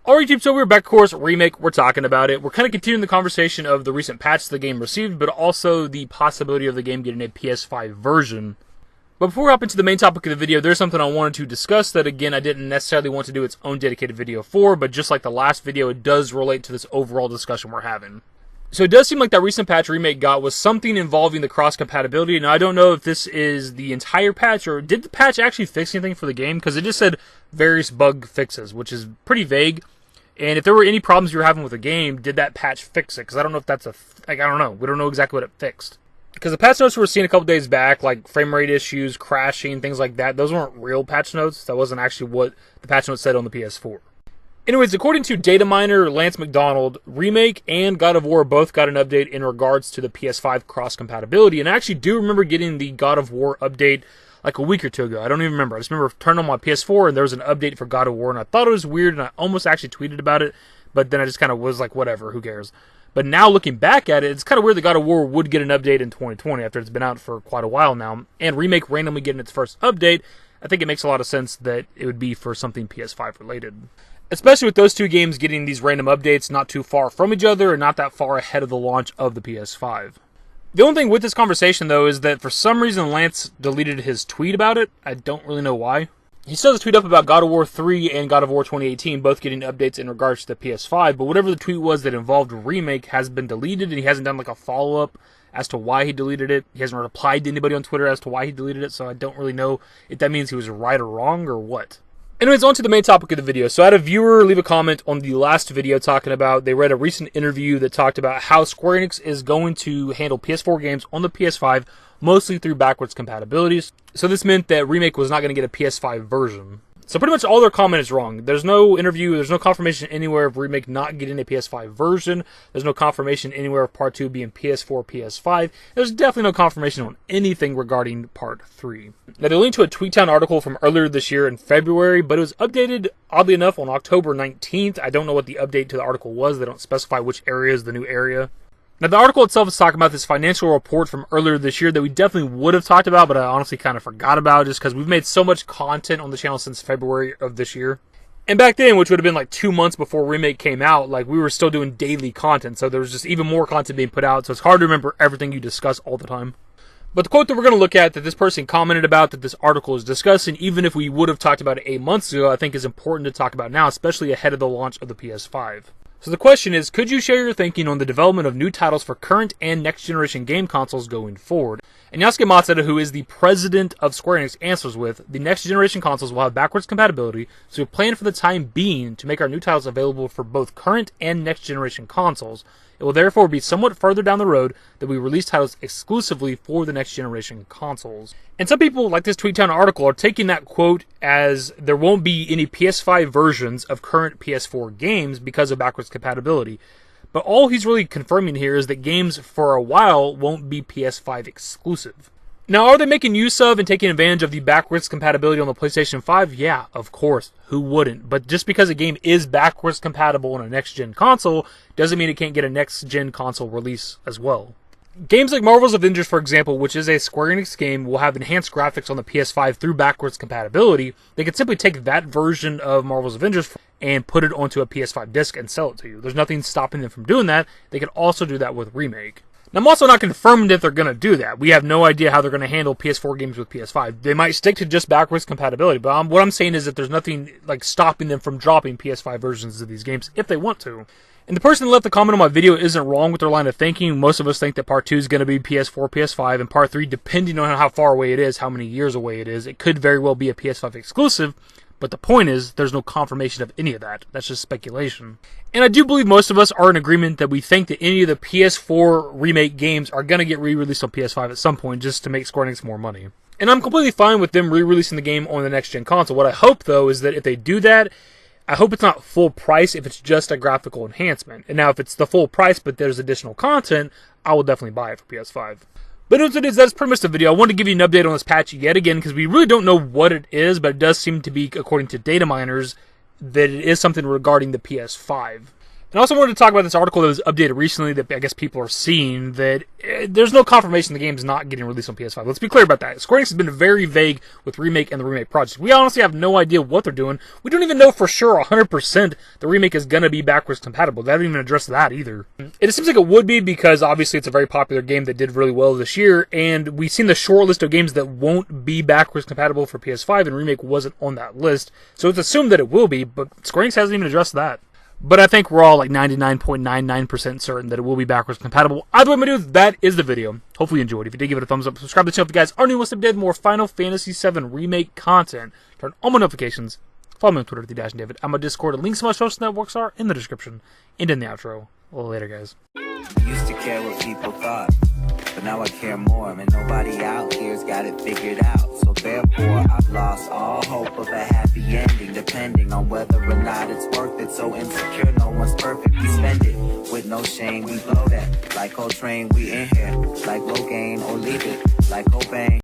Alright YouTube, so we're back, of course, Remake, we're talking about it. We're kind of continuing the conversation of the recent patch the game received, but also the possibility of the game getting a PS5 version. But before we hop into the main topic of the video, there's something I wanted to discuss that, again, I didn't necessarily want to do its own dedicated video for, but just like the last video, it does relate to this overall discussion we're having. So it does seem like that recent patch Remake got was something involving the cross compatibility. Now I don't know if this is the entire patch, or did the patch actually fix anything for the game? Because it just said various bug fixes, which is pretty vague. And if there were any problems you were having with the game, did that patch fix it? Because I don't know if that's I don't know. We don't know exactly what it fixed. Because the patch notes we were seeing a couple days back, like frame rate issues, crashing, things like that, those weren't real patch notes. That wasn't actually what the patch notes said on the PS4. Anyways, according to data miner Lance McDonald, Remake and God of War both got an update in regards to the PS5 Cross Compatibility. And I actually do remember getting the God of War update like a week or two ago. I don't even remember. I just remember turning on my PS4 and there was an update for God of War, and I thought it was weird, and I almost actually tweeted about it, but then I just kind of was like, whatever, who cares? But now looking back at it, it's kind of weird that God of War would get an update in 2020 after it's been out for quite a while now, and Remake randomly getting its first update. I think it makes a lot of sense that it would be for something PS5 related. Especially with those two games getting these random updates not too far from each other and not that far ahead of the launch of the PS5. The only thing with this conversation, though, is that for some reason Lance deleted his tweet about it. I don't really know why. He still has a tweet up about God of War 3 and God of War 2018 both getting updates in regards to the PS5, but whatever the tweet was that involved Remake has been deleted, and he hasn't done like a follow-up as to why he deleted it. He hasn't replied to anybody on Twitter as to why he deleted it, so I don't really know if that means he was right or wrong or what. Anyways, on to the main topic of the video. So I had a viewer leave a comment on the last video talking about, they read a recent interview that talked about how Square Enix is going to handle PS4 games on the PS5, mostly through backwards compatibilities. So this meant that Remake was not going to get a PS5 version. So pretty much all their comment is wrong. There's no interview, there's no confirmation anywhere of Remake not getting a PS5 version. There's no confirmation anywhere of Part 2 being PS4, PS5. There's definitely no confirmation on anything regarding Part 3. Now, they linked to a TweetTown article from earlier this year in February, but it was updated, oddly enough, on October 19th. I don't know what the update to the article was. They don't specify which area is the new area. Now, the article itself is talking about this financial report from earlier this year that we definitely would have talked about, but I honestly kind of forgot about just because we've made so much content on the channel since February of this year. And back then, which would have been like 2 months before Remake came out, like we were still doing daily content, so there was just even more content being put out, so it's hard to remember everything you discuss all the time. But the quote that we're going to look at that this person commented about that this article is discussing, even if we would have talked about it 8 months ago, I think is important to talk about now, especially ahead of the launch of the PS5. So the question is, could you share your thinking on the development of new titles for current and next-generation game consoles going forward? And Yasuke Matsuda, who is the president of Square Enix, answers with, the next-generation consoles will have backwards compatibility, so we plan for the time being to make our new titles available for both current and next-generation consoles. It will therefore be somewhat further down the road that we release titles exclusively for the next-generation consoles. And some people, like this TweetTown article, are taking that quote as there won't be any PS5 versions of current PS4 games because of backwards compatibility. But all he's really confirming here is that games for a while won't be PS5 exclusive. Now, are they making use of and taking advantage of the backwards compatibility on the PlayStation 5? Yeah, of course. Who wouldn't? But just because a game is backwards compatible on a next-gen console doesn't mean it can't get a next-gen console release as well. Games like Marvel's Avengers, for example, which is a Square Enix game, will have enhanced graphics on the PS5 through backwards compatibility. They could simply take that version of Marvel's Avengers and put it onto a PS5 disc and sell it to you. There's nothing stopping them from doing that. They could also do that with Remake. Now, I'm also not confirmed if they're going to do that. We have no idea how they're going to handle PS4 games with PS5. They might stick to just backwards compatibility, but what I'm saying is that there's nothing like stopping them from dropping PS5 versions of these games if they want to. And the person that left the comment on my video isn't wrong with their line of thinking. Most of us think that Part 2 is going to be PS4, PS5, and Part 3, depending on how far away it is, how many years away it is, it could very well be a PS5 exclusive. But the point is, there's no confirmation of any of that. That's just speculation. And I do believe most of us are in agreement that we think that any of the PS4 Remake games are going to get re-released on PS5 at some point just to make Square Enix more money. And I'm completely fine with them re-releasing the game on the next-gen console. What I hope, though, is that if they do that, I hope it's not full price if it's just a graphical enhancement. And now if it's the full price but there's additional content, I will definitely buy it for PS5. But that's pretty much the video. I wanted to give you an update on this patch yet again because we really don't know what it is, but it does seem to be, according to data miners, that it is something regarding the PS5. And I also wanted to talk about this article that was updated recently that I guess people are seeing, that there's no confirmation the game is not getting released on PS5. Let's be clear about that. Square Enix has been very vague with Remake and the Remake project. We honestly have no idea what they're doing. We don't even know for sure 100% the Remake is going to be backwards compatible. They haven't even addressed that either. It seems like it would be because obviously it's a very popular game that did really well this year, and we've seen the short list of games that won't be backwards compatible for PS5, and Remake wasn't on that list. So it's assumed that it will be, but Square Enix hasn't even addressed that. But I think we're all like 99.99% certain that it will be backwards compatible. Either way, my dudes, that is the video. Hopefully you enjoyed. If you did, give it a thumbs up. Subscribe to the channel if you guys are new. What's up, more Final Fantasy VII Remake content. Turn on my notifications. Follow me on Twitter at @dashingdavid. I'm on Discord. Links to my social networks are in the description and in the outro. Later, guys. Used to care what people thought, but now I care more, and nobody out here's got it figured out. So therefore, I've lost all hope of a happy ending, depending on whether or not it's worth it. So insecure, no one's perfect. We spend it with no shame. We blow that like Coltrane. We in here like Low Gain or leave it like Cobain.